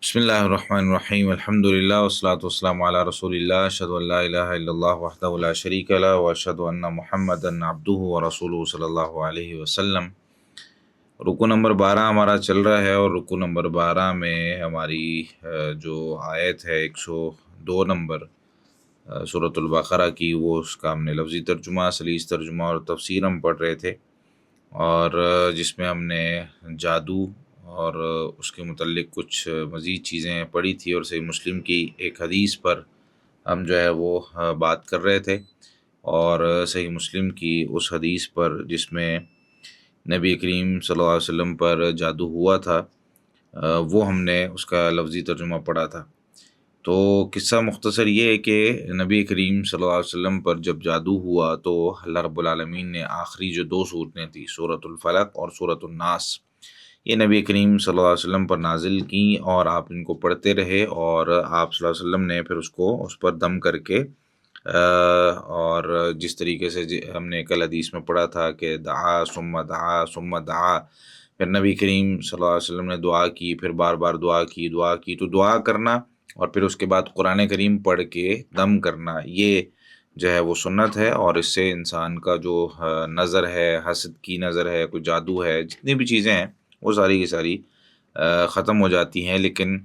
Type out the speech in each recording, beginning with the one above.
بسم اللہ الرحمن الرحیم الحمد للہ والصلاۃ والسلام علی رسول اللہ اشہد ان لا الہ الا اللہ وحدہ لا شریک لہ واشہد ان محمدا عبدہ ورسولہ صلی اللہ علیہ وسلم۔ رکو نمبر 12 ہمارا چل رہا ہے، اور رکو نمبر 12 میں ہماری جو آیت ہے 102 نمبر سورۃ البقرہ کی، وہ اس کا ہم نے لفظی ترجمہ، سلیس ترجمہ اور تفسیر ہم پڑھ رہے تھے، اور جس میں ہم نے جادو اور اس کے متعلق کچھ مزید چیزیں پڑھی تھی، اور صحیح مسلم کی ایک حدیث پر ہم جو ہے وہ بات کر رہے تھے، اور صحیح مسلم کی اس حدیث پر جس میں نبی کریم صلی اللہ علیہ وسلم پر جادو ہوا تھا، وہ ہم نے اس کا لفظی ترجمہ پڑھا تھا۔ تو قصہ مختصر یہ ہے کہ نبی کریم صلی اللہ علیہ وسلم پر جب جادو ہوا تو اللہ رب العالمین نے آخری جو 2 صورتیں تھیں، سورۃ الفلق اور سورۃ الناس، یہ نبی کریم صلی اللہ علیہ وسلم پر نازل کیں، اور آپ ان کو پڑھتے رہے، اور آپ صلی اللہ علیہ وسلم نے پھر اس پر دم کر کے اور جس طریقے سے ہم نے کل حدیث میں پڑھا تھا کہ دعا ثم دعا ثم دعا، پھر نبی کریم صلی اللہ علیہ وسلم نے دعا کی، پھر بار بار دعا کی، تو دعا کرنا اور پھر اس کے بعد قرآن کریم پڑھ کے دم کرنا، یہ جو ہے وہ سنت ہے، اور اس سے انسان کا جو نظر ہے، حسد کی نظر ہے، کوئی جادو ہے، جتنی بھی چیزیں ہیں وہ ساری کی ساری ختم ہو جاتی ہیں۔ لیکن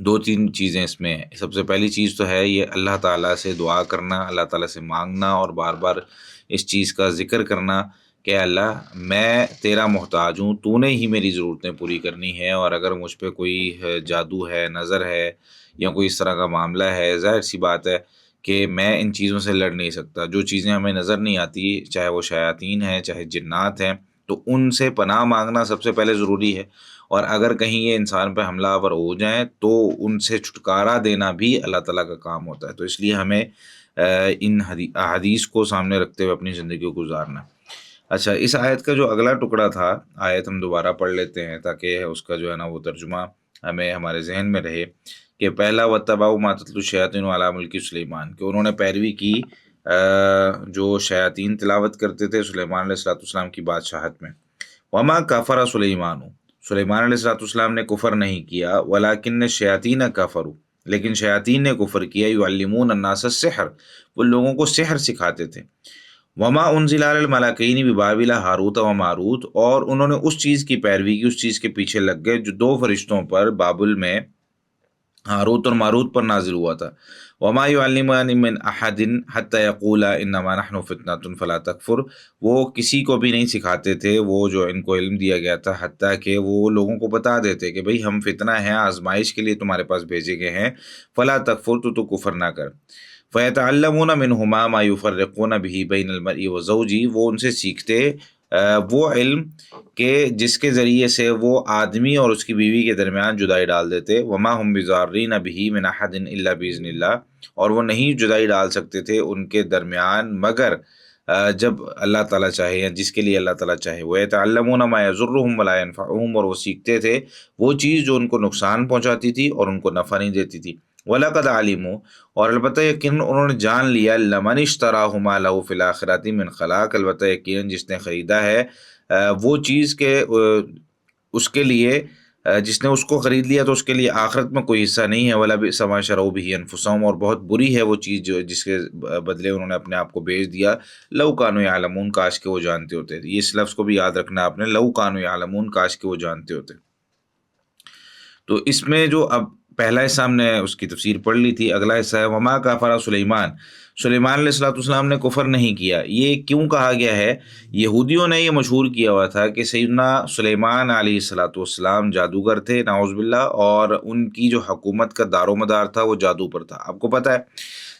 2-3 چیزیں اس میں ہیں۔ سب سے پہلی چیز تو ہے یہ اللہ تعالیٰ سے دعا کرنا، اللہ تعالیٰ سے مانگنا، اور بار بار اس چیز کا ذکر کرنا کہ اللہ میں تیرا محتاج ہوں، تو نے ہی میری ضرورتیں پوری کرنی ہیں، اور اگر مجھ پہ کوئی جادو ہے، نظر ہے، یا کوئی اس طرح کا معاملہ ہے، ظاہر سی بات ہے کہ میں ان چیزوں سے لڑ نہیں سکتا۔ جو چیزیں ہمیں نظر نہیں آتی، چاہے وہ شیاطین ہیں، چاہے جنات ہیں، تو ان سے پناہ مانگنا سب سے پہلے ضروری ہے، اور اگر کہیں یہ انسان پہ حملہ آور ہو جائیں تو ان سے چھٹکارا دینا بھی اللہ تعالیٰ کا کام ہوتا ہے۔ تو اس لیے ہمیں ان احادیث کو سامنے رکھتے ہوئے اپنی زندگی کو گزارنا۔ اچھا، اس آیت کا جو اگلا ٹکڑا تھا، آیت ہم دوبارہ پڑھ لیتے ہیں تاکہ اس کا جو ہے نا وہ ترجمہ ہمیں ہمارے ذہن میں رہے، کہ پہلا وَاتَّبَعُوا مَا تَتْلُو الشَّيَاطِينُ عَلَىٰ مُلْكِ سلیمان، کہ انہوں نے پیروی کی جو شیاطین تلاوت کرتے تھے سلیمان علیہ السلام کی بادشاہت میں۔ وما کفر سلیمان، سلیمان علیہ السلام نے کفر نہیں کیا، ولیکن الشیاطین کفروا، لیکن شیاطین نے کفر کیا، یعلمون الناس السحر، وہ لوگوں کو سحر سکھاتے تھے۔ وما انزل علی الملکین ببابل ہاروت و ماروت، اور انہوں نے اس چیز کی پیروی کی، اس چیز کے پیچھے لگ گئے جو 2 فرشتوں پر بابل میں ہاروت اور ماروت پر نازل ہوا تھا۔ وما يعلمان من احد حتى يقولا انما نحن فتنة فلا تکفر، وہ کسی کو بھی نہیں سکھاتے تھے، وہ جو ان کو علم دیا گیا تھا، حتیٰ کہ وہ لوگوں کو بتا دیتے کہ بھئی ہم فتنہ ہیں، آزمائش کے لیے تمہارے پاس بھیجے گئے ہیں، فلا تکفر، تو کفر نہ کر۔ فیتعلمون منہما ما یفرقون به بین المرء وزوجہ، وہ ان سے سیکھتے وہ علم کہ جس کے ذریعے سے وہ آدمی اور اس کی بیوی کے درمیان جدائی ڈال دیتے۔ وما ہم بضارین بہ من احد الا باذن اللہ، اور وہ نہیں جدائی ڈال سکتے تھے ان کے درمیان مگر جب اللہ تعالیٰ چاہے، یا جس کے لیے اللہ تعالیٰ چاہے۔ وَيَتَعَلَّمُونَ مَا يَضُرُّهُمْ وَلَا يَنفَعُهُمْ، اور وہ سیکھتے تھے وہ چیز جو ان کو نقصان پہنچاتی تھی اور ان کو نفع نہیں دیتی تھی۔ وَلَقَدْ عَلِمُوا، اور البتہ یقیناً انہوں نے جان لیا، لَمَنِ اشْتَرَاهُ مَا لَهُ فِي الْآخِرَةِ مِنْ خَلَاقٍ، البتہ یقیناً جس نے خریدا ہے وہ چیز کے اس کے لیے جس نے اس کو خرید لیا تو اس کے لیے آخرت میں کوئی حصہ نہیں ہے۔ وَلَا بِئْسَ مَا شَرَوْا بِهِ أَنفُسَهُمْ، اور بہت بری ہے وہ چیز جو جس کے بدلے انہوں نے اپنے آپ کو بیچ دیا۔ لَوْ كَانُوا يَعْلَمُونَ، کاش کہ وہ جانتے ہوتے۔ یہ اس لفظ کو بھی یاد رکھنا آپ نے، لَوْ كَانُوا يَعْلَمُونَ، کاش کہ وہ جانتے ہوتے۔ تو اس میں جو اب پہلا حصہ ہم نے اس کی تفسیر پڑھ لی تھی، اگلا حصہ ہے وما کفر سلیمان، سلیمان علیہ السلام نے کفر نہیں کیا۔ یہ کیوں کہا گیا ہے؟ یہودیوں نے یہ مشہور کیا ہوا تھا کہ سیدنا سلیمان علیہ السلام جادوگر تھے، نعوذ باللہ، اور ان کی جو حکومت کا دار و مدار تھا وہ جادو پر تھا۔ آپ کو پتہ ہے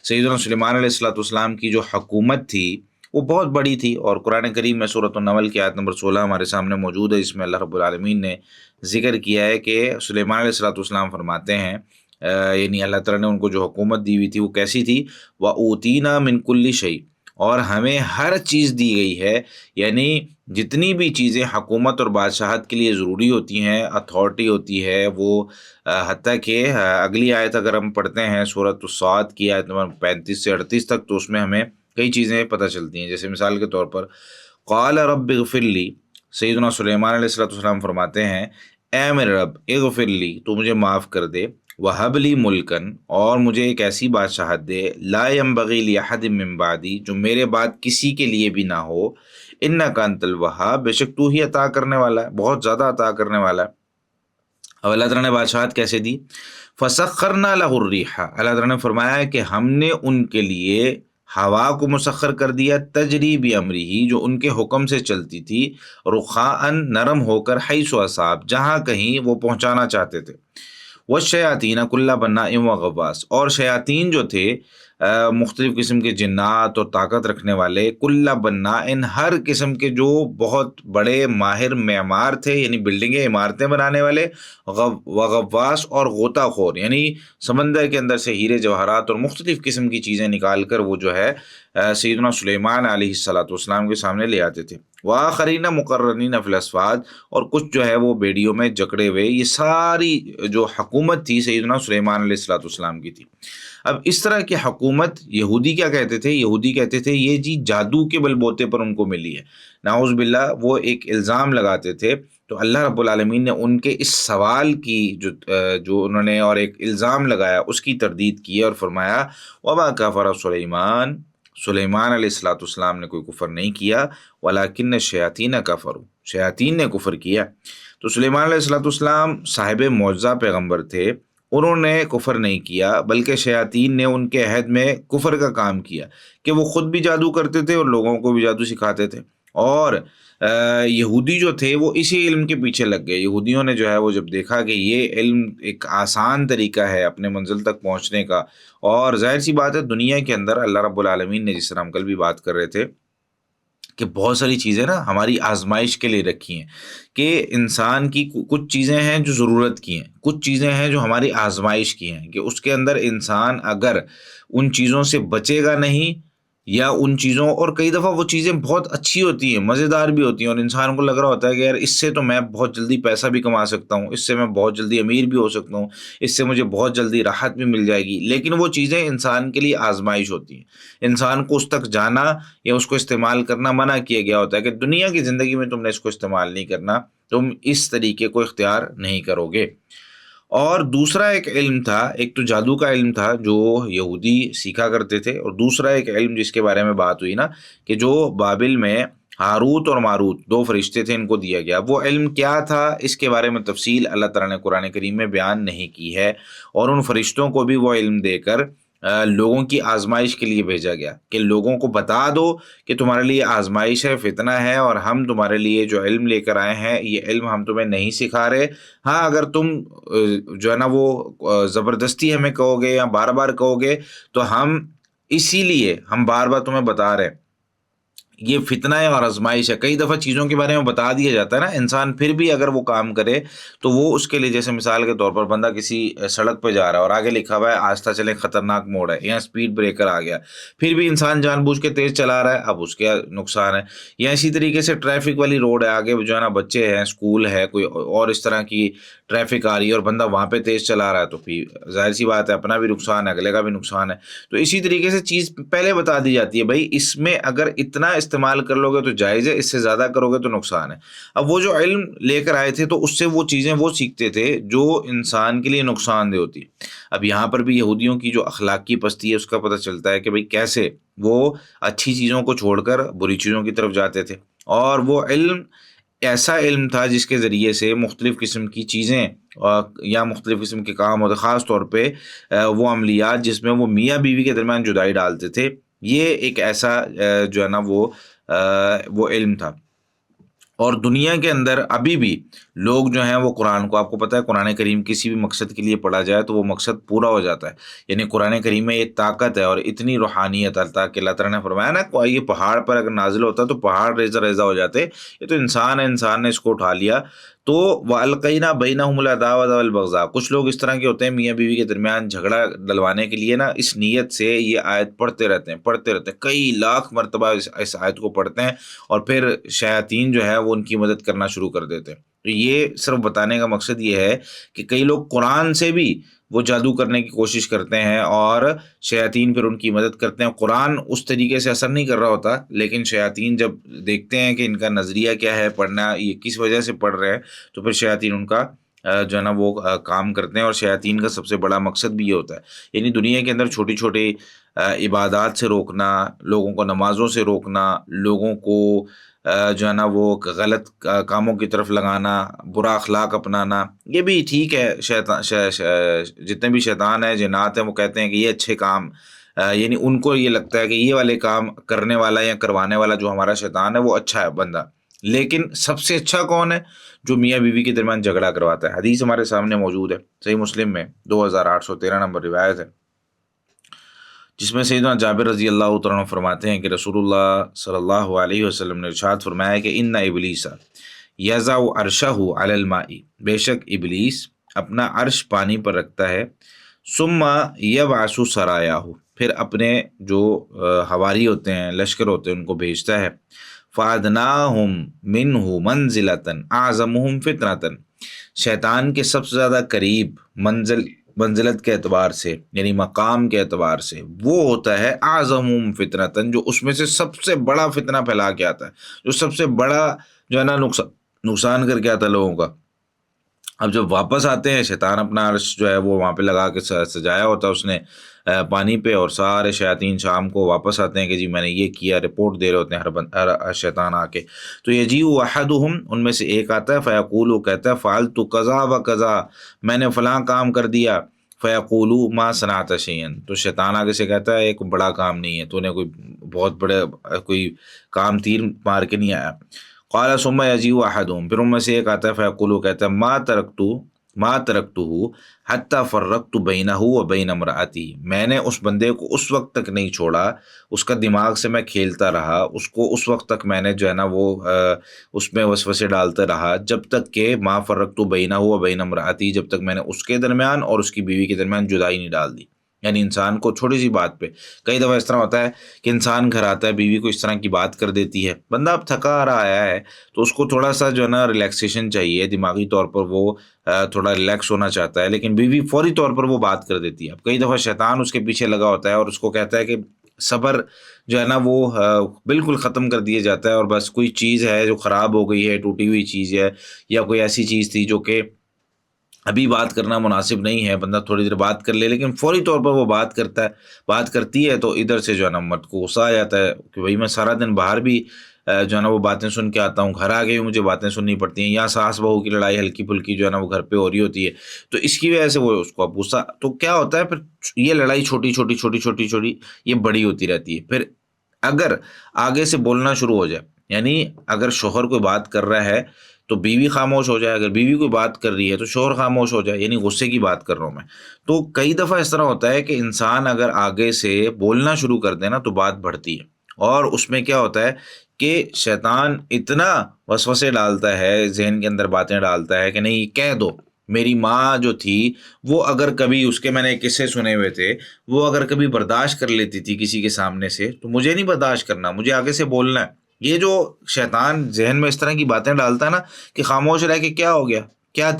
سیدنا سلیمان علیہ السلام کی جو حکومت تھی وہ بہت بڑی تھی، اور قرآن کریم میں سورۃ النمل کی آیت نمبر 16 ہمارے سامنے موجود ہے، اس میں اللہ رب العالمین نے ذکر کیا ہے کہ سلیمان علیہ السلام فرماتے ہیں، یعنی اللہ تعالیٰ نے ان کو جو حکومت دی ہوئی تھی وہ کیسی تھی؟ وَأُوتِينَا مِن كُلِّ شَيْءٍ، اور ہمیں ہر چیز دی گئی ہے، یعنی جتنی بھی چیزیں حکومت اور بادشاہت کے لیے ضروری ہوتی ہیں، اتھارٹی ہوتی ہے، وہ حتیٰ کہ اگلی آیت اگر ہم پڑھتے ہیں سورۃ الصاد کی آیت نمبر 35 سے 38 تک، تو اس میں ہمیں کئی چیزیں پتہ چلتی ہیں۔ جیسے مثال کے طور پر قال رب اغفر لی، سیدنا سلیمان علیہ السلام فرماتے ہیں اے میرے رب اغفر لی، تو مجھے معاف کر دے، وہب لی ملکن، اور مجھے ایک ایسی بادشاہت دے، لا ینبغی لاحد من بعدی، جو میرے بعد کسی کے لیے بھی نہ ہو، انک انت الوہاب، بے شک تو ہی عطا کرنے والا ہے، بہت زیادہ عطا کرنے والا ہے۔ اب اللہ تعالیٰ نے بادشاہت کیسے دی؟ فسخرنا لہ الریح، اللہ تعالیٰ نے فرمایا ہے کہ ہم نے ان کے لیے ہوا کو مسخر کر دیا، تجری بامرہ، جو ان کے حکم سے چلتی تھی، رخاءن، نرم ہو کر، حیث اصاب، جہاں کہیں وہ پہنچانا چاہتے تھے، والشیاطین کل بناء و غواص، اور شیاطین جو تھے مختلف قسم کے جنات اور طاقت رکھنے والے، کل بناء، ہر قسم کے جو بہت بڑے ماہر معمار تھے، یعنی بلڈنگیں عمارتیں بنانے والے، وغواص، اور غوطہ خور، یعنی سمندر کے اندر سے ہیرے جواہرات اور مختلف قسم کی چیزیں نکال کر وہ جو ہے سیدنا سلیمان علیہ الصلوۃ والسلام کے سامنے لے آتے تھے، وآخرین مقرنین فی الاسفاد، اور کچھ جو ہے وہ بیڑیوں میں جکڑے ہوئے۔ یہ ساری جو حکومت تھی سیدنا سلیمان علیہ الصلوۃ والسلام کی تھی۔ اب اس طرح کی حکومت یہودی کیا کہتے تھے؟ یہودی کہتے تھے یہ جی جادو کے بل بوتے پر ان کو ملی ہے، نعوذ باللہ، وہ ایک الزام لگاتے تھے۔ تو اللہ رب العالمین نے ان کے اس سوال کی جو انہوں نے اور ایک الزام لگایا اس کی تردید کی اور فرمایا وما کفر سلیمان، سلیمان علیہ الصلوۃ والسلام نے کوئی کفر نہیں کیا، ولیکن الشیاطین کفروا، شیاطین نے کفر کیا۔ تو سلیمان علیہ الصلوۃ والسلام صاحب معجزہ پیغمبر تھے، انہوں نے کفر نہیں کیا، بلکہ شیاطین نے ان کے عہد میں کفر کا کام کیا کہ وہ خود بھی جادو کرتے تھے اور لوگوں کو بھی جادو سکھاتے تھے۔ اور یہودی جو تھے وہ اسی علم کے پیچھے لگ گئے۔ یہودیوں نے جو ہے وہ جب دیکھا کہ یہ علم ایک آسان طریقہ ہے اپنے منزل تک پہنچنے کا، اور ظاہر سی بات ہے دنیا کے اندر اللہ رب العالمین نے، جس طرح ہم کل بھی بات کر رہے تھے، کہ بہت ساری چیزیں نا ہماری آزمائش کے لیے رکھی ہیں، کہ انسان کی کچھ چیزیں ہیں جو ضرورت کی ہیں، کچھ چیزیں ہیں جو ہماری آزمائش کی ہیں، کہ اس کے اندر انسان اگر ان چیزوں سے بچے گا نہیں، یا ان چیزوں، اور کئی دفعہ وہ چیزیں بہت اچھی ہوتی ہیں، مزیدار بھی ہوتی ہیں، اور انسان کو لگ رہا ہوتا ہے کہ یار اس سے تو میں بہت جلدی پیسہ بھی کما سکتا ہوں، اس سے میں بہت جلدی امیر بھی ہو سکتا ہوں، اس سے مجھے بہت جلدی راحت بھی مل جائے گی، لیکن وہ چیزیں انسان کے لیے آزمائش ہوتی ہیں۔ انسان کو اس تک جانا یا اس کو استعمال کرنا منع کیا گیا ہوتا ہے کہ دنیا کی زندگی میں تم نے اس کو استعمال نہیں کرنا، تم اس طریقے کو اختیار نہیں کرو گے۔ اور دوسرا ایک علم تھا، ایک تو جادو کا علم تھا جو یہودی سیکھا کرتے تھے، اور دوسرا ایک علم جس کے بارے میں بات ہوئی نا، کہ جو بابل میں ہاروت اور ماروت دو فرشتے تھے، ان کو دیا گیا، وہ علم کیا تھا اس کے بارے میں تفصیل اللہ تعالیٰ نے قرآن کریم میں بیان نہیں کی ہے، اور ان فرشتوں کو بھی وہ علم دے کر لوگوں کی آزمائش کے لیے بھیجا گیا کہ لوگوں کو بتا دو کہ تمہارے لیے آزمائش ہے، فتنہ ہے، اور ہم تمہارے لیے جو علم لے کر آئے ہیں یہ علم ہم تمہیں نہیں سکھا رہے۔ ہاں اگر تم جو ہے نا وہ زبردستی ہمیں کہو گے یا بار بار کہو گے تو ہم اسی لیے ہم بار بار تمہیں بتا رہے ہیں، یہ فتنہ ہے اور آزمائش ہے۔ کئی دفعہ چیزوں کے بارے میں بتا دیا جاتا ہے نا، انسان پھر بھی اگر وہ کام کرے تو وہ اس کے لیے، جیسے مثال کے طور پر بندہ کسی سڑک پہ جا رہا ہے اور آگے لکھا ہوا ہے آہستہ چلیں خطرناک موڑ ہے، یا اسپیڈ بریکر آ گیا، پھر بھی انسان جان بوجھ کے تیز چلا رہا ہے، اب اس کے نقصان ہے۔ یا اسی طریقے سے ٹریفک والی روڈ ہے، آگے جو ہے نا بچے ہیں، اسکول ہے، کوئی اور اس طرح کی ٹریفک آ رہی ہے اور بندہ وہاں پہ تیز چلا رہا ہے، تو پھر ظاہر سی بات ہے اپنا بھی نقصان ہے، اگلے کا بھی نقصان ہے۔ تو اسی طریقے سے چیز پہلے بتا دی جاتی ہے، بھائی اس میں اگر اتنا استعمال کر لو گے تو جائز ہے، اس سے زیادہ کرو گے تو نقصان ہے۔ اب وہ جو علم لے کر آئے تھے تو اس سے وہ چیزیں وہ سیکھتے تھے جو انسان کے لیے نقصان دہ ہوتی۔ اب یہاں پر بھی یہودیوں کی جو اخلاقی پستی ہے اس کا پتہ چلتا ہے کہ بھائی کیسے وہ اچھی چیزوں کو چھوڑ کر بری چیزوں کی طرف جاتے تھے، اور وہ علم ایسا علم تھا جس کے ذریعے سے مختلف قسم کی چیزیں یا مختلف قسم کے کام ہوتے، خاص طور پہ وہ عملیات جس میں وہ میاں بیوی کے درمیان جدائی ڈالتے تھے، یہ ایک ایسا جو ہے نا وہ علم تھا۔ اور دنیا کے اندر ابھی بھی لوگ جو ہیں وہ قرآن کو، آپ کو پتہ ہے قرآن کریم کسی بھی مقصد کے لیے پڑھا جائے تو وہ مقصد پورا ہو جاتا ہے، یعنی قرآن کریم میں یہ طاقت ہے اور اتنی روحانیت کہ اللہ تعالیٰ نے فرمایا نا یہ پہاڑ پر اگر نازل ہوتا تو پہاڑ ریزہ ریزہ ہو جاتے، یہ تو انسان ہے، انسان نے اس کو اٹھا لیا۔ تو وَأَلْقَيْنَا بَيْنَهُمُ الْعَدَاوَةَ وَالْبَغْضَاءَ، کچھ لوگ اس طرح کے ہوتے ہیں میاں بیوی کے درمیان جھگڑا ڈلوانے کے لیے نا اس نیت سے یہ آیت پڑھتے رہتے ہیں، کئی لاکھ مرتبہ اس آیت کو پڑھتے ہیں، اور پھر شیاطین جو ہے وہ ان کی مدد کرنا شروع کر دیتے ہیں۔ تو یہ صرف بتانے کا مقصد یہ ہے کہ کئی لوگ قرآن سے بھی وہ جادو کرنے کی کوشش کرتے ہیں اور شیاطین پھر ان کی مدد کرتے ہیں۔ قرآن اس طریقے سے اثر نہیں کر رہا ہوتا، لیکن شیاطین جب دیکھتے ہیں کہ ان کا نظریہ کیا ہے، پڑھنا یہ کس وجہ سے پڑھ رہے ہیں، تو پھر شیاطین ان کا جو ہے نا وہ کام کرتے ہیں، اور شیاطین کا سب سے بڑا مقصد بھی یہ ہوتا ہے، یعنی دنیا کے اندر چھوٹی چھوٹی عبادات سے روکنا، لوگوں کو نمازوں سے روکنا، لوگوں کو جو ہے نا وہ غلط کاموں کی طرف لگانا، برا اخلاق اپنانا، یہ بھی ٹھیک ہے۔ شیطان جتنے بھی شیطان ہیں، جنات ہیں، وہ کہتے ہیں کہ یہ اچھے کام، یعنی ان کو یہ لگتا ہے کہ یہ والے کام کرنے والا یا کروانے والا جو ہمارا شیطان ہے وہ اچھا ہے بندہ، لیکن سب سے اچھا کون ہے؟ جو میاں بیوی کے درمیان جھگڑا کرواتا ہے۔ حدیث ہمارے سامنے موجود ہے، صحیح مسلم میں 2813 نمبر روایت ہے، جس میں سیدنا جابر رضی اللہ تعالیٰ عنہ فرماتے ہیں کہ رسول اللہ صلی اللہ علیہ وسلم نے ارشاد فرمایا کہ ان ابلیس یضع عرشہ علی الماء، بے شک ابلیس اپنا عرش پانی پر رکھتا ہے، ثم یبعث سرایاہ، پھر اپنے جو حواری ہوتے ہیں، لشکر ہوتے ہیں، ان کو بھیجتا ہے، فادناہم منہ منزلۃ اعظمہم فتنۃ، شیطان کے سب سے زیادہ قریب منزلت کے اعتبار سے، یعنی مقام کے اعتبار سے، وہ ہوتا ہے اعظمہم فتنۃ، جو اس میں سے سب سے بڑا فتنہ پھیلا کے آتا ہے، جو سب سے بڑا جو ہے نا نقصان کر کے آتا ہے لوگوں کا۔ اب جب واپس آتے ہیں، شیطان اپنا عرش جو ہے وہ وہاں پہ لگا کے سجایا ہوتا ہے اس نے پانی پہ، اور سارے شیاطین شام کو واپس آتے ہیں کہ جی میں نے یہ کیا، رپورٹ دے رہے ہوتے ہیں ہر شیطان آ کے۔ تو یجیء احدہم، ان میں سے ایک آتا ہے، فیقول، وہ کہتا ہے فعلت کذا و کذا، میں نے فلاں کام کر دیا، فیقول ما صنعت شیئا، تو شیطان آگے سے کہتا ہے ایک بڑا کام نہیں ہے، تو نے کوئی بہت بڑے کوئی کام تیر مار کے نہیں آیا۔ قال ثم یجیء احدہم، پھر ان میں سے ایک آتا ہے، فیقول، کہتا ہے ما ترکتہ حتی فرقت بینہ و بین امرأتی، میں نے اس بندے کو اس وقت تک نہیں چھوڑا، اس کا دماغ سے میں کھیلتا رہا، اس کو اس وقت تک میں نے جو ہے نا وہ اس میں وسوسے ڈالتا رہا، جب تک کہ ما فرقت بینہ و بین امرأتی، جب تک میں نے اس کے درمیان اور اس کی بیوی کے درمیان جدائی نہیں ڈال دی۔ یعنی انسان کو چھوٹی سی بات پہ، کئی دفعہ اس طرح ہوتا ہے کہ انسان گھر آتا ہے، بیوی کو اس طرح کی بات کر دیتی ہے، بندہ اب تھکا آ رہا آیا ہے، تو اس کو تھوڑا سا جو ہے نا ریلیکسیشن چاہیے، دماغی طور پر وہ تھوڑا ریلیکس ہونا چاہتا ہے، لیکن بیوی فوری طور پر وہ بات کر دیتی ہے۔ اب کئی دفعہ شیطان اس کے پیچھے لگا ہوتا ہے اور اس کو کہتا ہے کہ صبر جو ہے نا وہ بالکل ختم کر دیا جاتا ہے، اور بس کوئی چیز ہے جو خراب ہو گئی ہے، ٹوٹی ہوئی چیز ہے، یا کوئی ایسی چیز تھی جو کہ ابھی بات کرنا مناسب نہیں ہے، بندہ تھوڑی دیر بات کر لے، لیکن فوری طور پر وہ بات کرتی ہے، تو ادھر سے جو ہے نا مرد کو غصہ آ جاتا ہے کہ بھائی میں سارا دن باہر بھی جو ہے نا وہ باتیں سن کے آتا ہوں، گھر آ کے بھی مجھے باتیں سننی پڑتی ہیں، یا ساس بہو کی لڑائی ہلکی پھلکی جو ہے نا وہ گھر پہ ہو رہی ہوتی ہے، تو اس کی وجہ سے وہ اس کو اب غصہ، تو کیا ہوتا ہے پھر یہ لڑائی چھوٹی چھوٹی چھوٹی چھوٹی چھوٹی یہ بڑی ہوتی رہتی ہے۔ پھر اگر آگے سے بولنا شروع ہو جائے، یعنی اگر شوہر کوئی بات کر رہا ہے تو بیوی خاموش ہو جائے، اگر بیوی کوئی بات کر رہی ہے تو شوہر خاموش ہو جائے، یعنی غصے کی بات کر رہا ہوں میں، تو کئی دفعہ اس طرح ہوتا ہے کہ انسان اگر آگے سے بولنا شروع کر دے نا تو بات بڑھتی ہے، اور اس میں کیا ہوتا ہے کہ شیطان اتنا وسوسے ڈالتا ہے، ذہن کے اندر باتیں ڈالتا ہے کہ نہیں کہہ دو، میری ماں جو تھی وہ اگر کبھی، اس کے میں نے قصے سنے ہوئے تھے، وہ اگر کبھی برداشت کر لیتی تھی کسی کے سامنے سے، تو مجھے نہیں برداشت کرنا، مجھے آگے سے بولنا ہے۔ یہ جو شیطان ذہن میں اس طرح کی باتیں ڈالتا ہے نا کہ خاموش رہ کے کیا ہو گیا، کیا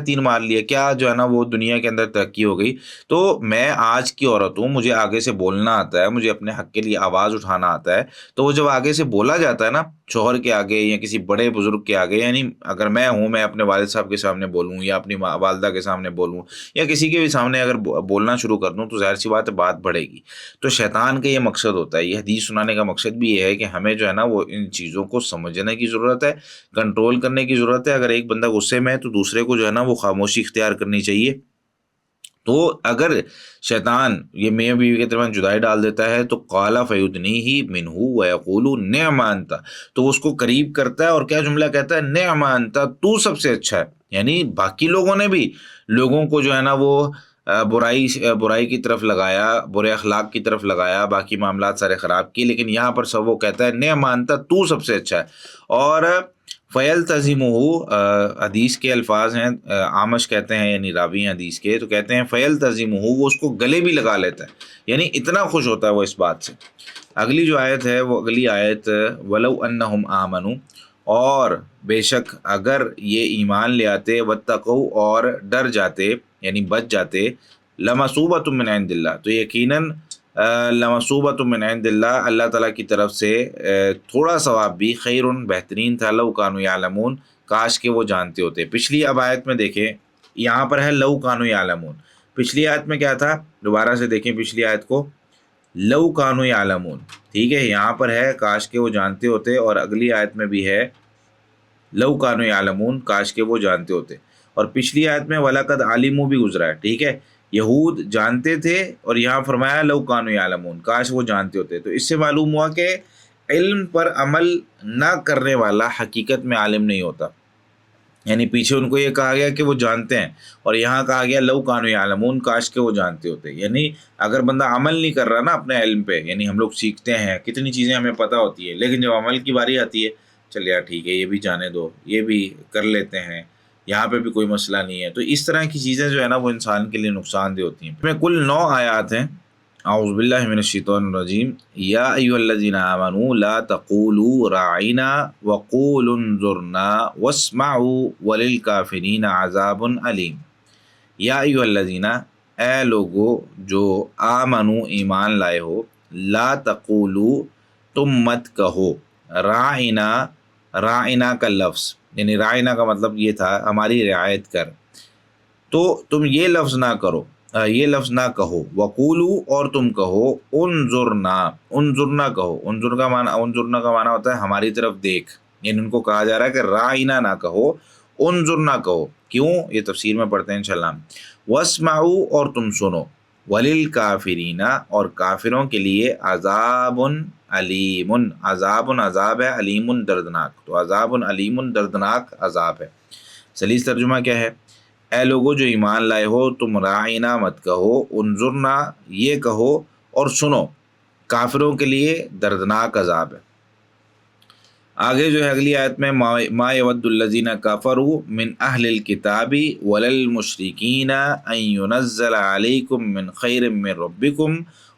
تیر مار لیا، کیا جو ہے نا وہ دنیا کے اندر ترقی ہو گئی، تو میں آج کی عورت ہوں، مجھے آگے سے بولنا آتا ہے، مجھے اپنے حق کے لیے آواز اٹھانا آتا ہے، تو وہ جب آگے سے بولا جاتا ہے نا شوہر کے آگے یا کسی بڑے بزرگ کے آگے، یعنی اگر میں ہوں، میں اپنے والد صاحب کے سامنے بولوں یا اپنی والدہ کے سامنے بولوں یا کسی کے بھی سامنے اگر بولنا شروع کر دوں، تو ظاہر سی بات ہے بات بڑھے گی۔ تو شیطان کا یہ مقصد ہوتا ہے، یہ حدیث سنانے کا مقصد بھی یہ ہے کہ ہمیں جو ہے نا وہ ان چیزوں کو سمجھنے کی ضرورت ہے، کنٹرول کرنے کی ضرورت ہے۔ اگر ایک بندہ غصے میں ہے تو دوسرے کو جو ہے نا وہ خاموشی اختیار کرنی چاہیے۔ تو اگر شیطان یہ میاں بیوی کے درمیان جدائی ڈال دیتا ہے تو قال فیدنیہ منہ ویقول نعم انت، تو اس کو قریب کرتا ہے اور کیا جملہ کہتا ہے، نعم انت، تو سب سے اچھا ہے۔ یعنی باقی لوگوں نے بھی لوگوں کو جو ہے نا وہ برائی کی طرف لگایا، برے اخلاق کی طرف لگایا، باقی معاملات سارے خراب کیے، لیکن یہاں پر سب وہ کہتا ہے نعم انت، تو سب سے اچھا ہے۔ اور فیلتزمہ، حدیث کے الفاظ ہیں، عامش کہتے ہیں یعنی راوی ہیں حدیث کے، تو کہتے ہیں فیلتزمہ، وہ اس کو گلے بھی لگا لیتا ہے، یعنی اتنا خوش ہوتا ہے وہ اس بات سے۔ اگلی جو آیت ہے وہ اگلی آیت، ولو انہم آمنوا، اور بے شک اگر یہ ایمان لے آتے، واتقوا، اور ڈر جاتے یعنی بچ جاتے، لمثوبۃ من عند اللہ، تو یقیناً لمثوبۃ من عند اللہ، اللہ تعالیٰ کی طرف سے تھوڑا ثواب بھی، خیر، بہترین تھا، لو کانوا یعلمون، کاش کہ وہ جانتے ہوتے. پچھلی اب آیت میں دیکھیں یہاں پر ہے لو کانوا یعلمون. پچھلی آیت میں کیا تھا؟ دوبارہ سے دیکھیں پچھلی آیت کو. لو کانوا یعلمون، ٹھیک ہے، یہاں پر ہے کاش کہ وہ جانتے ہوتے، اور اگلی آیت میں بھی ہے لو کانوا یعلمون، کاش کہ وہ جانتے ہوتے. اور پچھلی آیت میں وَلَقَدْ عَلِمُوا بھی گزرا ہے، ٹھیک ہے، یہود جانتے تھے، اور یہاں فرمایا لو کانوا یعلمون، کاش وہ جانتے ہوتے. تو اس سے معلوم ہوا کہ علم پر عمل نہ کرنے والا حقیقت میں عالم نہیں ہوتا. یعنی پیچھے ان کو یہ کہا گیا کہ وہ جانتے ہیں، اور یہاں کہا گیا لو کانوا یعلمون، کاش کہ وہ جانتے ہوتے. یعنی اگر بندہ عمل نہیں کر رہا نا اپنے علم پہ، یعنی ہم لوگ سیکھتے ہیں کتنی چیزیں ہمیں پتہ ہوتی ہے، لیکن جب عمل کی باری آتی ہے چل یار ٹھیک ہے یہ بھی جانے دو، یہ بھی کر لیتے ہیں، یہاں پہ بھی کوئی مسئلہ نہیں ہے. تو اس طرح کی چیزیں جو ہے نا وہ انسان کے لیے نقصان دہ ہوتی ہیں. اس میں کل 9 آیات ہیں. اعوذ باللہ من الشیطان الرجیم. یا ایھا الذین آمنوا لا تقولوا راعنا وقولوا انظرنا واسمعوا وللکافرین عذاب علیم. یا ایھا الذین، اے لوگو جو آمنو ایمان لائے ہو، لا تقولوا تم مت کہو، راعنا، راعنا کا لفظ یعنی راعنا کا مطلب یہ تھا ہماری رعایت کر، تو تم یہ لفظ نہ کرو، یہ لفظ نہ کہو. وقولو، اور تم کہو، انظرنا، انظرنا کہو. انظرنا کا معنی ہوتا ہے ہماری طرف دیکھ. یعنی ان کو کہا جا رہا ہے کہ رائنا نہ کہو، انظرنا کہو. کیوں؟ یہ تفسیر میں پڑھتے ہیں انشاءاللہ. واسمعوا، اور تم سنو. وللکافرین، اور کافروں کے لیے عذاب علیم، عذاب، عذاب ہے، علیم دردناک. تو عذاب علیم دردناک عذاب ہے. سلیس ترجمہ کیا ہے؟ اے لوگو جو ایمان لائے ہو تم راعنا مت کہو، انظرنا یہ کہو، اور سنو. کافروں کے لیے دردناک عذاب ہے. آگے جو ہے اگلی آیت میں ما یود الذین کفروا من اہل الکتاب ولا المشرکین ان ینزل علیکم من خیر من ربکم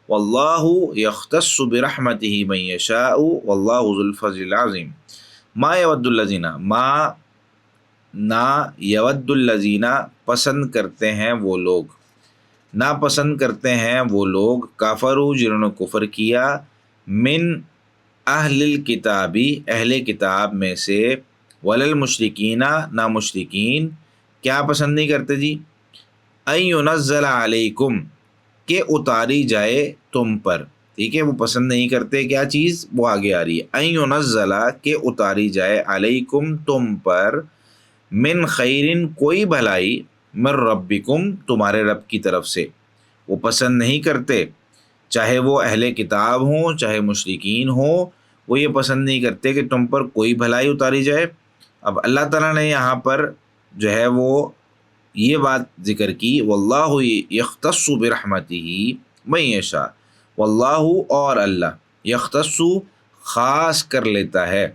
واللہ یختص برحمتہ من یشاء واللہ ذو الفضل العظیم. ما یود الذین، ما نہ، یود الذین پسند کرتے ہیں وہ لوگ، ناپسند کرتے ہیں وہ لوگ، کفروا جنہوں نے کفر کیا، من اہل الکتابی اہل کتاب میں سے، ولا المشرکین نہ مشرکین، کیا پسند نہیں کرتے جی؟ ان ینزل علیکم، کہ اتاری جائے تم پر، ٹھیک ہے، وہ پسند نہیں کرتے کیا چیز؟ وہ آگے آ رہی ہے. ان ینزل، کہ اتاری جائے، علیکم تم پر، من خیرن کوئی بھلائی، من ربکم تمہارے رب کی طرف سے. وہ پسند نہیں کرتے، چاہے وہ اہل کتاب ہوں چاہے مشرکین ہوں، وہ یہ پسند نہیں کرتے کہ تم پر کوئی بھلائی اتاری جائے. اب اللہ تعالیٰ نے یہاں پر جو ہے وہ یہ بات ذکر کی، واللہ یختص برحمتہ من یشاء، واللہ اور اللہ، یختص خاص کر لیتا ہے،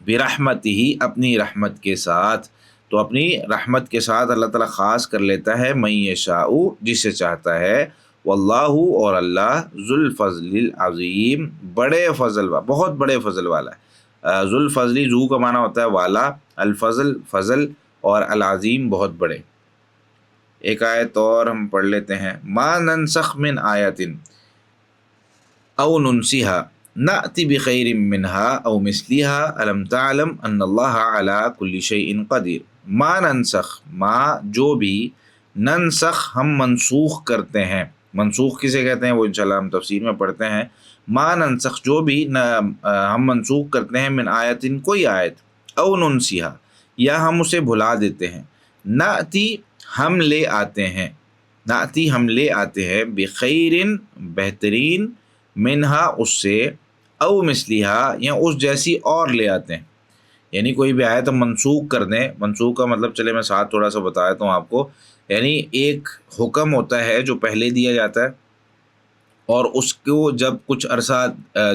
برحمتہ اپنی رحمت کے ساتھ. تو اپنی رحمت کے ساتھ اللہ تعالیٰ خاص کر لیتا ہے، من یشاء جسے چاہتا ہے، واللہ اور اللہ، ذو الفضل العظیم بڑے فضل، بہت بڑے فضل والا ہے. ذو الفضل، ذو کا معنی ہوتا ہے والا، الفضل فضل، اور العظیم بہت بڑے. ایک آیت اور ہم پڑھ لیتے ہیں. ما ننسخ من آیت او ننسیہا نأتی بخیر منہا او مثلیہا الم تعلم ان اللہ علی کل شیء قدیر. ما ننسخ، ما جو بھی، ننسخ ہم منسوخ کرتے ہیں. منسوخ کسے کہتے ہیں وہ انشاءاللہ ہم تفسیر میں پڑھتے ہیں. ما ننسخ جو بھی ہم منسوخ کرتے ہیں، من آیت کوئی آیت، او ننسیہا یا ہم اسے بھلا دیتے ہیں، نأتی ہم لے آتے ہیں، نأتی ہم لے آتے ہیں، بخیرن بہترین، منہا اس سے، او مثلیہا یا اس جیسی اور لے آتے ہیں. یعنی کوئی بھی آیت ہم منسوخ کر دیں، منسوخ کا مطلب چلے میں ساتھ تھوڑا سا بتا دیتا ہوں آپ کو. یعنی ایک حکم ہوتا ہے جو پہلے دیا جاتا ہے، اور اس کو جب کچھ عرصہ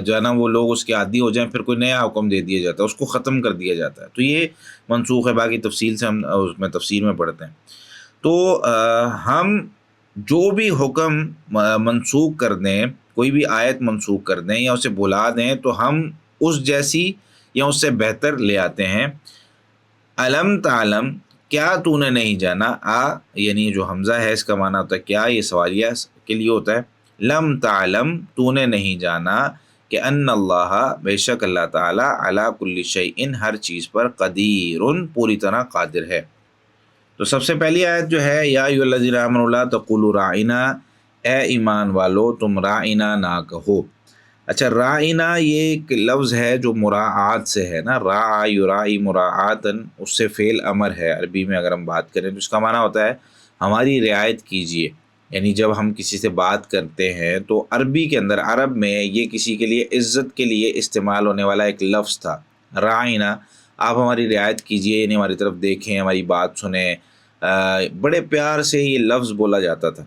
جو ہے نا وہ لوگ اس کے عادی ہو جائیں، پھر کوئی نیا حکم دے دیا جاتا ہے، اس کو ختم کر دیا جاتا ہے. تو یہ منسوخ ہے. باقی تفصیل سے ہم اس میں تفسیر میں پڑھتے ہیں. تو ہم جو بھی حکم منسوخ کر دیں، کوئی بھی آیت منسوخ کر دیں یا اسے بھلا دیں، تو ہم اس جیسی یا اس سے بہتر لے آتے ہیں. الم تعلم، کیا تو نے نہیں جانا، یعنی جو حمزہ ہے اس کا معنی ہوتا ہے کیا، یہ سوالیہ کے لیے ہوتا ہے. لم تعلم، تو نے نہیں جانا کہ ان اللہ بے شک اللہ تعالیٰ علی کل شیء ہر چیز پر قدیر پوری طرح قادر ہے۔ تو سب سے پہلی آیت جو ہے یا ایھا الذین آمنوا لا تقولوا راعنا، اے ایمان والو تم راعنا نہ کہو۔ اچھا راعنا یہ ایک لفظ ہے جو مراعات سے ہے نا، راع یراعی مراعاتن، اس سے فعل امر ہے عربی میں اگر ہم بات کریں تو اس کا معنی ہوتا ہے ہماری رعایت کیجیے۔ یعنی جب ہم کسی سے بات کرتے ہیں تو عربی کے اندر، عرب میں یہ کسی کے لیے عزت کے لیے استعمال ہونے والا ایک لفظ تھا، راعنا، آپ ہماری رعایت کیجیے، یعنی ہماری طرف دیکھیں، ہماری بات سنیں، بڑے پیار سے یہ لفظ بولا جاتا تھا۔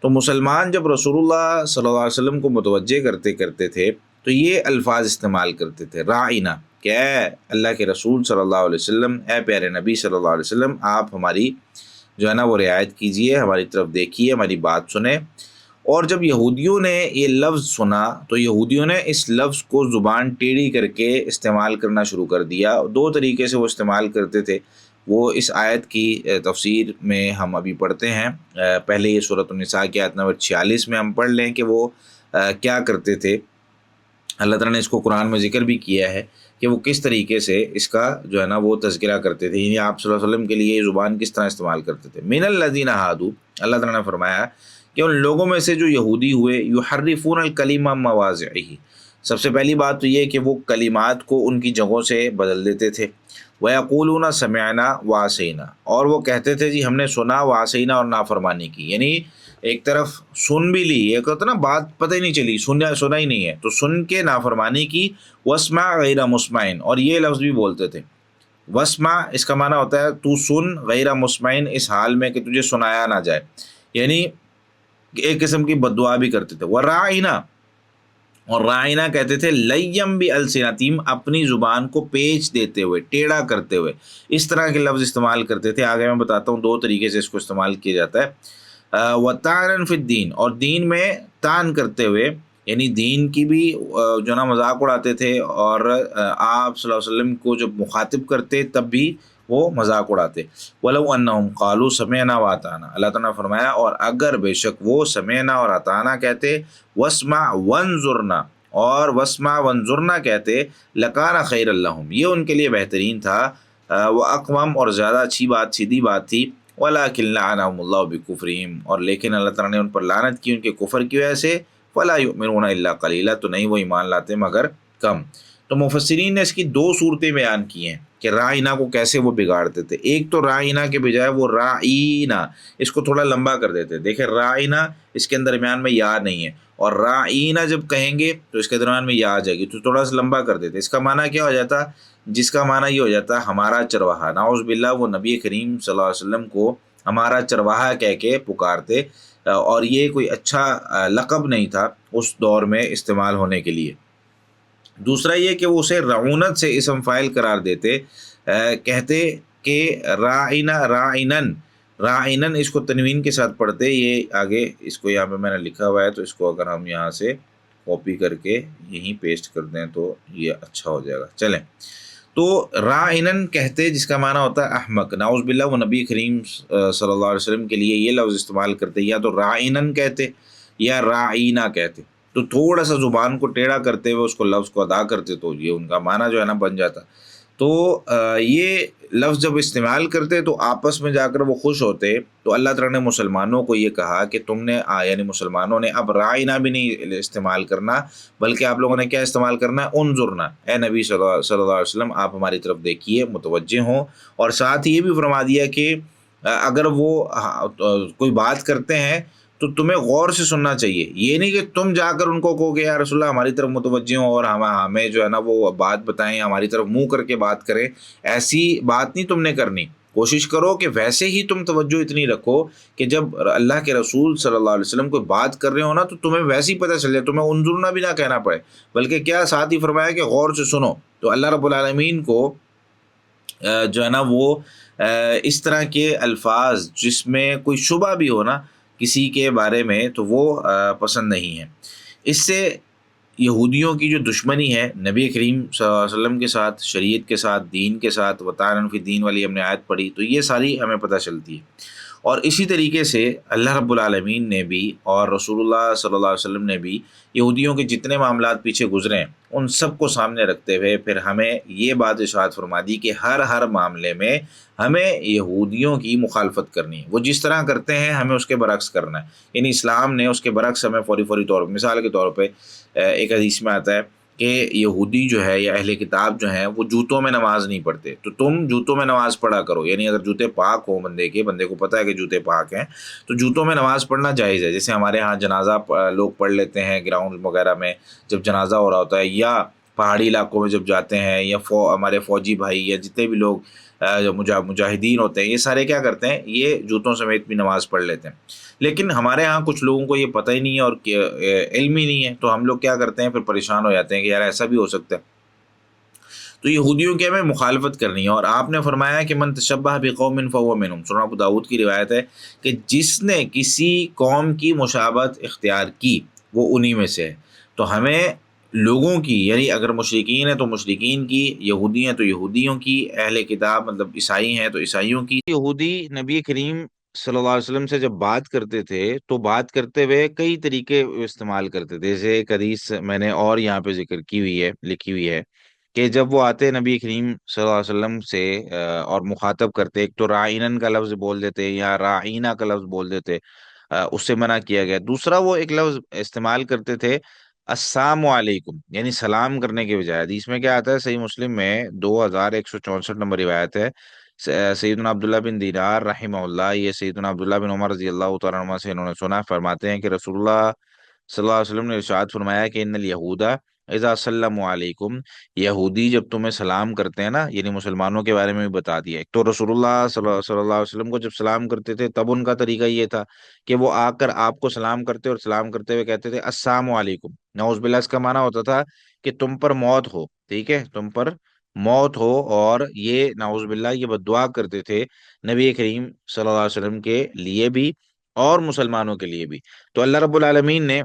تو مسلمان جب رسول اللہ صلی اللہ علیہ وسلم کو متوجہ کرتے تھے تو یہ الفاظ استعمال کرتے تھے، راعنا، کہ اے اللہ کے رسول صلی اللہ علیہ وسلم، اے پیارے نبی صلی اللہ علیہ وسلم، آپ ہماری جو ہے نا وہ رعایت کیجیے، ہماری طرف دیکھیے، ہماری بات سنیں۔ اور جب یہودیوں نے یہ لفظ سنا تو یہودیوں نے اس لفظ کو زبان ٹیڑھی کر کے استعمال کرنا شروع کر دیا۔ دو طریقے سے وہ استعمال کرتے تھے، وہ اس آیت کی تفسیر میں ہم ابھی پڑھتے ہیں۔ پہلے یہ سورۃ النساء کی آیت نمبر 46 میں ہم پڑھ لیں کہ وہ کیا کرتے تھے۔ اللہ تعالیٰ نے اس کو قرآن میں ذکر بھی کیا ہے کہ وہ کس طریقے سے اس کا جو ہے نا وہ تذکرہ کرتے تھے، یعنی آپ صلی اللہ علیہ وسلم کے لیے یہ زبان کس طرح استعمال کرتے تھے۔ من الذین ہادوا، اللہ تعالیٰ نے فرمایا کہ ان لوگوں میں سے جو یہودی ہوئے، یحرفون الکلم عن مواضعہ، سب سے پہلی بات تو یہ کہ وہ کلمات کو ان کی جگہوں سے بدل دیتے تھے۔ وَيَقُولُونَ سَمِعْنَا وَعَصَيْنَا، اور وہ کہتے تھے جی ہم نے سنا، وعصینا، اور نافرمانی کی، یعنی ایک طرف سن بھی لی، ایک ہوتا نا بات پتہ ہی نہیں چلی، سنا ہی نہیں ہے، تو سن کے نافرمانی کی۔ وَاسْمَعْ غَيْرَ مُسْمَعٍ، اور یہ لفظ بھی بولتے تھے، وَاسْمَعْ اس کا معنی ہوتا ہے تو سن، غیر مسمعٍ اس حال میں کہ تجھے سنایا نہ جائے، یعنی ایک قسم کی بد دعا بھی کرتے تھے۔ وَرَاعِنَا، اور رائنا کہتے تھے لیم بِأَلْسِنَتِهِمْ، اپنی زبان کو پیچ دیتے ہوئے، ٹیڑھا کرتے ہوئے، اس طرح کے لفظ استعمال کرتے تھے۔ آگے میں بتاتا ہوں دو طریقے سے اس کو استعمال کیا جاتا ہے۔ وَطَعْنًا فِي الدِّينِ، اور دین میں طعن کرتے ہوئے، یعنی دین کی بھی جو نا مذاق اڑاتے تھے، اور آپ صلی اللہ علیہ وسلم کو جب مخاطب کرتے تب بھی وہ مذاق اڑاتے۔ وَلَوْ أَنَّهُمْ قَالُوا سَمِعْنَا وَأَطَعْنَا، اللہ تعالیٰ نے فرمایا اور اگر بے شک وہ سمعنا اور اطعنا کہتے، وَاسْمَعْ وَانظُرْنَا، اور وَاسْمَعْ وَانظُرْنَا کہتے، لَكَانَ خَيْرًا لَهُمْ، یہ ان کے لیے بہترین تھا، وَأَقْوَمْ، اور زیادہ اچھی بات، سیدھی بات تھی۔ وَلَكِنْ لَعَنَهُمُ اللَّهُ بِكُفْرِهِمْ، اور لیکن اللہ تعالیٰ نے ان پر لعنت کی ان کے کفر کی وجہ سے۔ فَلَا يُؤْمِنُونَ إِلَّا قَلِيلًا، تو نہیں وہ ایمان لاتے مگر کم۔ تو مفسرین نے اس کی دو صورتیں بیان کی ہیں کہ رائنا کو کیسے وہ بگاڑتے تھے۔ ایک تو رائنا کے بجائے وہ رائینا، اس کو تھوڑا لمبا کر دیتے، دیکھیں رائنا اس کے درمیان میں یا نہیں ہے، اور رائینا جب کہیں گے تو اس کے درمیان میں یا آ جائے گی، تو تھوڑا سا لمبا کر دیتے۔ اس کا معنی کیا ہو جاتا، جس کا معنی یہ ہو جاتا ہمارا چرواہا، نعوذ باللہ، وہ نبی کریم صلی اللہ علیہ وسلم کو ہمارا چرواہا کہہ کے پکارتے، اور یہ کوئی اچھا لقب نہیں تھا اس دور میں استعمال ہونے کے لیے۔ دوسرا یہ کہ وہ اسے رعونت سے اسم فاعل قرار دیتے، کہتے کہ رائنا، رائنن اس کو تنوین کے ساتھ پڑھتے۔ یہ آگے اس کو یہاں پہ میں نے لکھا ہوا ہے، تو اس کو اگر ہم یہاں سے کاپی کر کے یہیں پیسٹ کر دیں تو یہ اچھا ہو جائے گا۔ چلیں، تو رائنن کہتے جس کا معنی ہوتا ہے احمق، نعوذ باللہ، وہ نبی کریم صلی اللہ علیہ وسلم کے لیے یہ لفظ استعمال کرتے، یا تو رائنن کہتے یا رائینا کہتے، تو تھوڑا سا زبان کو ٹیڑھا کرتے ہوئے اس کو لفظ کو ادا کرتے تو یہ ان کا معنی جو ہے نا بن جاتا۔ تو یہ لفظ جب استعمال کرتے تو آپس میں جا کر وہ خوش ہوتے۔ تو اللہ تعالیٰ نے مسلمانوں کو یہ کہا کہ تم نے یعنی مسلمانوں نے اب رائنا بھی نہیں استعمال کرنا، بلکہ آپ لوگوں نے کیا استعمال کرنا ہے، انظرنا، اے نبی صلی اللہ علیہ وسلم آپ ہماری طرف دیکھیے، متوجہ ہوں۔ اور ساتھ یہ بھی فرما دیا کہ اگر وہ کوئی بات کرتے ہیں تو تمہیں غور سے سننا چاہیے، یہ نہیں کہ تم جا کر ان کو کہو کہ یا رسول اللہ ہماری طرف متوجہ ہوں اور ہمیں جو ہے نا وہ بات بتائیں، ہماری طرف منہ کر کے بات کریں، ایسی بات نہیں تم نے کرنی۔ کوشش کرو کہ ویسے ہی تم توجہ اتنی رکھو کہ جب اللہ کے رسول صلی اللہ علیہ وسلم کوئی بات کر رہے ہو نا تو تمہیں ویسے ہی پتہ چل جائے، تمہیں انظرنا بھی نہ کہنا پڑے، بلکہ کیا ساتھ ہی فرمایا کہ غور سے سنو۔ تو اللہ رب العالمین کو جو ہے نا وہ اس طرح کے الفاظ جس میں کوئی شبہ بھی ہو نا کسی کے بارے میں تو وہ پسند نہیں ہے۔ اس سے یہودیوں کی جو دشمنی ہے نبی کریم صلی اللہ علیہ وسلم کے ساتھ، شریعت کے ساتھ، دین کے ساتھ، وطعنا فی الدین والی ہم نے آیت پڑھی، تو یہ ساری ہمیں پتہ چلتی ہے۔ اور اسی طریقے سے اللہ رب العالمین نے بھی اور رسول اللہ صلی اللہ علیہ وسلم نے بھی یہودیوں کے جتنے معاملات پیچھے گزرے ہیں ان سب کو سامنے رکھتے ہوئے پھر ہمیں یہ بات ارشاد فرما دی کہ ہر معاملے میں ہمیں یہودیوں کی مخالفت کرنی ہے، وہ جس طرح کرتے ہیں ہمیں اس کے برعکس کرنا ہے، یعنی اسلام نے اس کے برعکس ہمیں فوری طور پر، مثال کے طور پہ ایک حدیث میں آتا ہے کہ یہودی جو ہے یا اہل کتاب جو ہیں وہ جوتوں میں نماز نہیں پڑھتے، تو تم جوتوں میں نماز پڑھا کرو، یعنی اگر جوتے پاک ہوں بندے کو پتہ ہے کہ جوتے پاک ہیں تو جوتوں میں نماز پڑھنا جائز ہے۔ جیسے ہمارے ہاں جنازہ لوگ پڑھ لیتے ہیں گراؤنڈ وغیرہ میں جب جنازہ ہو رہا ہوتا ہے، یا پہاڑی علاقوں میں جب جاتے ہیں، یا ہمارے فوجی بھائی یا جتنے بھی لوگ جو مجاہدین ہوتے ہیں، یہ سارے کیا کرتے ہیں، یہ جوتوں سمیت بھی نماز پڑھ لیتے ہیں۔ لیکن ہمارے ہاں کچھ لوگوں کو یہ پتہ ہی نہیں ہے اور علم ہی نہیں ہے، تو ہم لوگ کیا کرتے ہیں، پھر پریشان ہو جاتے ہیں کہ یار ایسا بھی ہو سکتا ہے۔ تو یہودیوں کی ہمیں مخالفت کرنی ہے، اور آپ نے فرمایا کہ من تشبہ بقوم فہو منہم، سنن ابو داؤد کی روایت ہے کہ جس نے کسی قوم کی مشابہت اختیار کی وہ انہی میں سے ہے۔ تو ہمیں لوگوں کی، یعنی اگر مشرکین ہیں تو مشرکین کی، یہودی ہیں تو یہودیوں کی، اہل کتاب مطلب عیسائی ہیں تو عیسائیوں کی۔ یہودی نبی کریم صلی اللہ علیہ وسلم سے جب بات کرتے تھے تو بات کرتے ہوئے کئی طریقے استعمال کرتے تھے، جیسے ایک حدیث میں نے اور یہاں پہ ذکر کی ہوئی ہے، لکھی ہوئی ہے کہ جب وہ آتے نبی کریم صلی اللہ علیہ وسلم سے اور مخاطب کرتے، ایک تو رائنن کا لفظ بول دیتے یا رائینہ کا لفظ بول دیتے، اس سے منع کیا گیا۔ دوسرا وہ ایک لفظ استعمال کرتے تھے السلام علیکم، یعنی سلام کرنے کے بجائے۔ حدیث میں کیا آتا ہے، صحیح مسلم میں 2164 نمبر روایت ہے، سیدنا عبداللہ بن دینار رحمہ اللہ، یہ سیدنا عبداللہ بن عمر رضی اللہ تعالیٰ عنہ سے انہوں نے سنا، فرماتے ہیں کہ رسول اللہ صلی اللہ علیہ وسلم نے ارشاد فرمایا کہ ان الیہودا اذا سلموا علیکم، یہودی جب تمہیں سلام کرتے ہیں نا، یعنی مسلمانوں کے بارے میں بھی بتا دیا۔ ایک تو رسول اللہ صلی اللہ علیہ وسلم کو جب سلام کرتے تھے تب ان کا طریقہ یہ تھا کہ وہ آ کر آپ کو سلام کرتے اور سلام کرتے ہوئے کہتے تھے السلام علیکم، نعوذ باللہ، اس کا معنی ہوتا تھا کہ تم پر موت ہو، ٹھیک ہے، تم پر موت ہو، اور یہ نعوذ باللہ یہ بد دعا کرتے تھے نبی کریم صلی اللہ علیہ وسلم کے لیے بھی اور مسلمانوں کے لیے بھی۔ تو اللہ رب العالمین نے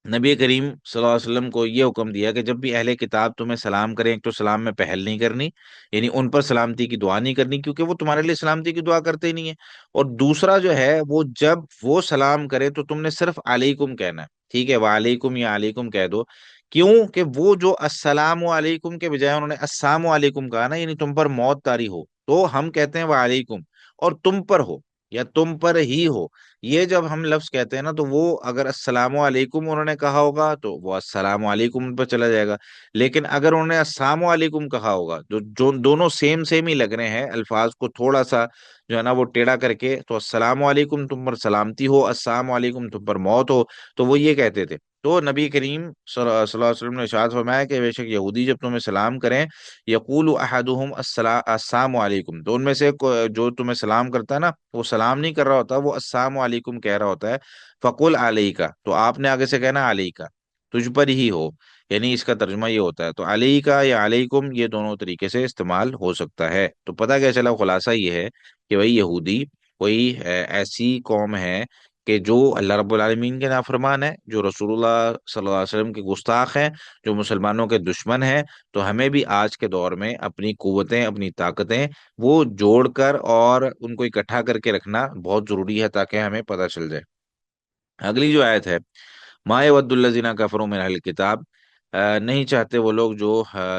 نبی کریم صلی اللہ علیہ وسلم کو یہ حکم دیا کہ جب بھی اہل کتاب تمہیں سلام کریں، ایک تو سلام میں پہل نہیں کرنی، یعنی ان پر سلامتی کی دعا نہیں کرنی کیونکہ وہ تمہارے لیے سلامتی کی دعا کرتے ہی نہیں ہے، اور دوسرا جو ہے وہ جب وہ سلام کرے تو تم نے صرف علیکم کہنا ہے، ٹھیک ہے، وعلیکم یا علیکم کہہ دو۔ کیوں کہ وہ جو السلام علیکم کے بجائے انہوں نے السلام علیکم کہا نا، یعنی تم پر موت طاری ہو، تو ہم کہتے ہیں وعلیکم، اور تم پر ہو یا تم پر ہی ہو، یہ جب ہم لفظ کہتے ہیں نا تو وہ اگر السلام علیکم انہوں نے کہا ہوگا تو وہ السلام علیکم پر چلا جائے گا، لیکن اگر انہوں نے السلام علیکم کہا ہوگا جو دونوں سیم ہی لگ رہے ہیں، الفاظ کو تھوڑا سا جو ہے نا وہ ٹیڑھا کر کے، تو السلام علیکم تم پر سلامتی ہو، السلام علیکم تم پر موت ہو، تو وہ یہ کہتے تھے۔ تو نبی کریم صلی اللہ علیہ وسلم نے ارشاد فرمایا کہ بے شک یہودی جب تمہیں سلام کریں، یقول احدہم السلام علیکم، تو ان میں سے جو تمہیں سلام کرتا ہے نا وہ سلام نہیں کر رہا ہوتا، وہ السلام علیکم کہہ رہا ہوتا ہے، فقل علیکا، تو آپ نے آگے سے کہنا علیکا، تجھ پر ہی ہو، یعنی اس کا ترجمہ یہ ہوتا ہے۔ تو علیکا یا علیکم یہ دونوں طریقے سے استعمال ہو سکتا ہے۔ تو پتہ کیا چلا، خلاصہ یہ ہے کہ بھائی یہودی کوئی ایسی قوم ہے کہ جو اللہ رب العالمین کے نافرمان ہے، جو رسول اللہ صلی اللہ علیہ وسلم کے گستاخ ہیں، جو مسلمانوں کے دشمن ہیں۔ تو ہمیں بھی آج کے دور میں اپنی قوتیں، اپنی طاقتیں وہ جوڑ کر اور ان کو اکٹھا کر کے رکھنا بہت ضروری ہے تاکہ ہمیں پتہ چل جائے۔ اگلی جو آیت ہے، ما یود الذین کفروا من اہل الکتاب، نہیں چاہتے وہ لوگ جو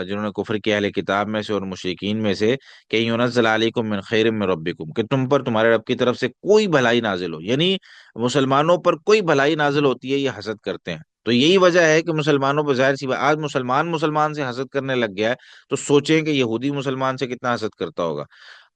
جنہوں نے کفر کیا اہل کتاب میں سے اور مشرکین میں سے، کہ ینزل علیکم من خیر من ربکم، کہ تم پر تمہارے رب کی طرف سے کوئی بھلائی نازل ہو، یعنی مسلمانوں پر کوئی بھلائی نازل ہوتی ہے یہ حسد کرتے ہیں۔ تو یہی وجہ ہے کہ مسلمانوں پر ظاہر سی بات، آج مسلمان سے حسد کرنے لگ گیا ہے، تو سوچیں کہ یہودی مسلمان سے کتنا حسد کرتا ہوگا۔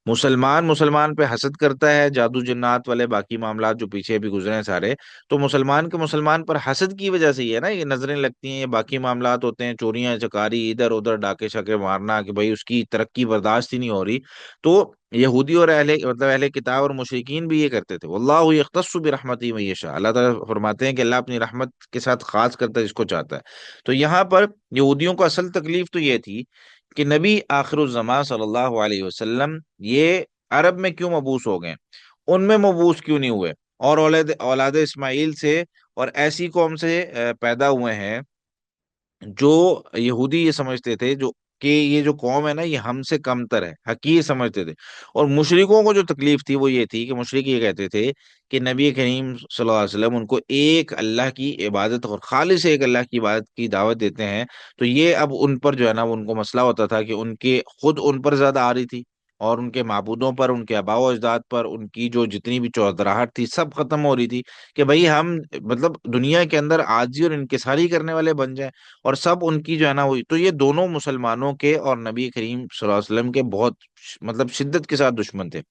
مسلمان پہ حسد کرتا ہے، جادو جنات والے باقی معاملات جو پیچھے بھی گزرے ہیں سارے، تو مسلمان کے مسلمان پر حسد کی وجہ سے ہی ہے نا، یہ نظریں لگتی ہیں، یہ باقی معاملات ہوتے ہیں، چوریاں چکاری، ادھر ادھر ڈاکے شاکے مارنا، کہ بھائی اس کی ترقی برداشت ہی نہیں ہو رہی۔ تو یہودی اور اہل کتاب اور مشرکین بھی یہ کرتے تھے۔ واللہ یختص برحمتہ من یشاء، اللہ تعالیٰ فرماتے ہیں کہ اللہ اپنی رحمت کے ساتھ خاص کرتا ہے جس کو چاہتا ہے۔ تو یہاں پر یہودیوں کو اصل تکلیف تو یہ تھی کہ نبی آخر الزمان صلی اللہ علیہ وسلم یہ عرب میں کیوں مبعوث ہو گئے، ان میں مبعوث کیوں نہیں ہوئے، اور اولاد اسماعیل سے اور ایسی قوم سے پیدا ہوئے ہیں جو یہودی یہ سمجھتے تھے، جو کہ یہ جو قوم ہے نا یہ ہم سے کم تر ہے، حقیر سمجھتے تھے۔ اور مشرکوں کو جو تکلیف تھی وہ یہ تھی کہ مشرک یہ کہتے تھے کہ نبی کریم صلی اللہ علیہ وسلم ان کو ایک اللہ کی عبادت اور خالص ایک اللہ کی عبادت کی دعوت دیتے ہیں، تو یہ اب ان پر جو ہے نا وہ ان کو مسئلہ ہوتا تھا کہ ان کے خود ان پر زیادہ آ رہی تھی، اور ان کے معبودوں پر، ان کے آباء و اجداد پر، ان کی جو جتنی بھی چودراہٹ تھی سب ختم ہو رہی تھی، کہ بھئی ہم مطلب دنیا کے اندر عاجزی اور انکساری کرنے والے بن جائیں، اور سب ان کی جو ہے نا وہ، تو یہ دونوں مسلمانوں کے اور نبی کریم صلی اللہ علیہ وسلم کے بہت مطلب شدت کے ساتھ دشمن تھے۔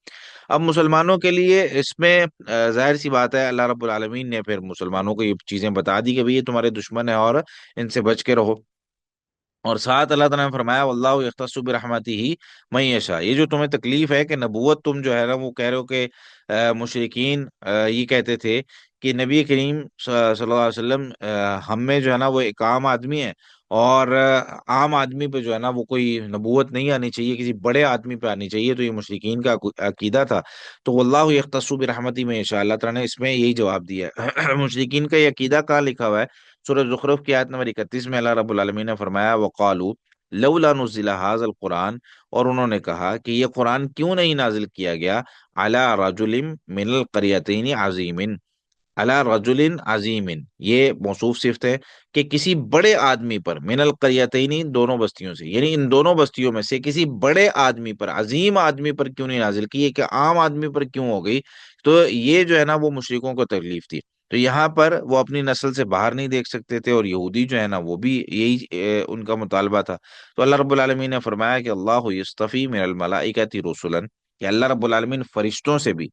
اب مسلمانوں کے لیے اس میں ظاہر سی بات ہے اللہ رب العالمین نے پھر مسلمانوں کو یہ چیزیں بتا دی کہ بھئی یہ تمہارے دشمن ہیں اور ان سے بچ کے رہو۔ اور ساتھ اللہ تعالیٰ نے فرمایا واللہ یختص برحمتہ من یشاء، یہ جو تمہیں تکلیف ہے کہ نبوت تم جو ہے نا وہ کہہ رہے ہو کہ مشرکین یہ کہتے تھے کہ نبی کریم صلی اللہ علیہ وسلم ہم میں جو ہے نا وہ ایک عام آدمی ہے، اور عام آدمی پہ جو ہے نا وہ کوئی نبوت نہیں آنی چاہیے، کسی بڑے آدمی پہ آنی چاہیے، تو یہ مشرکین کا عقیدہ تھا۔ تو واللہ یختص برحمتہ من یشاء، اللہ تعالیٰ نے اس میں یہی جواب دیا ہے۔ مشرکین کا یہ عقیدہ کہاں لکھا ہوا ہے؟ سورہ زخرف کی آیت نمبر 31 میں اللہ رب العالمین نے فرمایا وقالو لولا نزل هذا القرآن، اور انہوں نے کہا کہ یہ قرآن کیوں نہیں نازل کیا گیا علی رجل من القریتین عظیم، علی رجل عظیم، یہ موصوف صفت ہے کہ کسی بڑے آدمی پر، من القریتین دونوں بستیوں سے، یعنی ان دونوں بستیوں میں سے کسی بڑے آدمی پر، عظیم آدمی پر کیوں نہیں نازل کی، یہ کہ عام آدمی پر کیوں ہو گئی؟ تو یہ جو ہے نا وہ مشرکوں کو تکلیف تھی۔ تو یہاں پر وہ اپنی نسل سے باہر نہیں دیکھ سکتے تھے، اور یہودی جو ہے نا وہ بھی یہی ان کا مطالبہ تھا۔ تو اللہ رب العالمین نے فرمایا کہ اللہ یصطفی من الملائکۃ رسلا، کہ اللہ رب العالمین فرشتوں سے بھی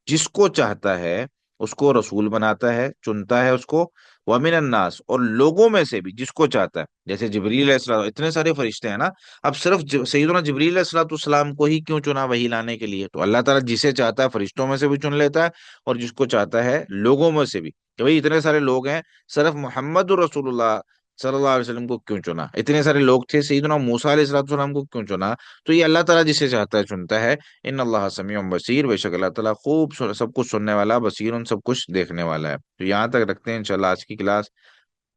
جس کو چاہتا ہے اس کو رسول بناتا ہے، چنتا ہے اس کو، ومن الناس، اور لوگوں میں سے بھی جس کو چاہتا ہے، جیسے جبریل علیہ السلام، اتنے سارے فرشتے ہیں نا، اب صرف سیدنا جبریل علیہ السلام السلام کو ہی کیوں چنا وحی لانے کے لیے؟ تو اللہ تعالیٰ جسے چاہتا ہے فرشتوں میں سے بھی چن لیتا ہے، اور جس کو چاہتا ہے لوگوں میں سے بھی، کہ بھئی اتنے سارے لوگ ہیں، صرف محمد رسول اللہ صلی اللہ علیہ وسلم کو کیوں چنا؟ اتنے سارے لوگ تھے، سیدنا موسیٰ علیہ السلام کو کیوں چنا؟ تو یہ اللہ تعالیٰ جسے چاہتا ہے چنتا ہے۔ ان اللہ سمیع بصیر، بے شک اللہ تعالیٰ خوب سب کچھ سننے والا، بصیر سب کچھ دیکھنے والا ہے۔ تو یہاں تک رکھتے ہیں انشاءاللہ آج کی کلاس،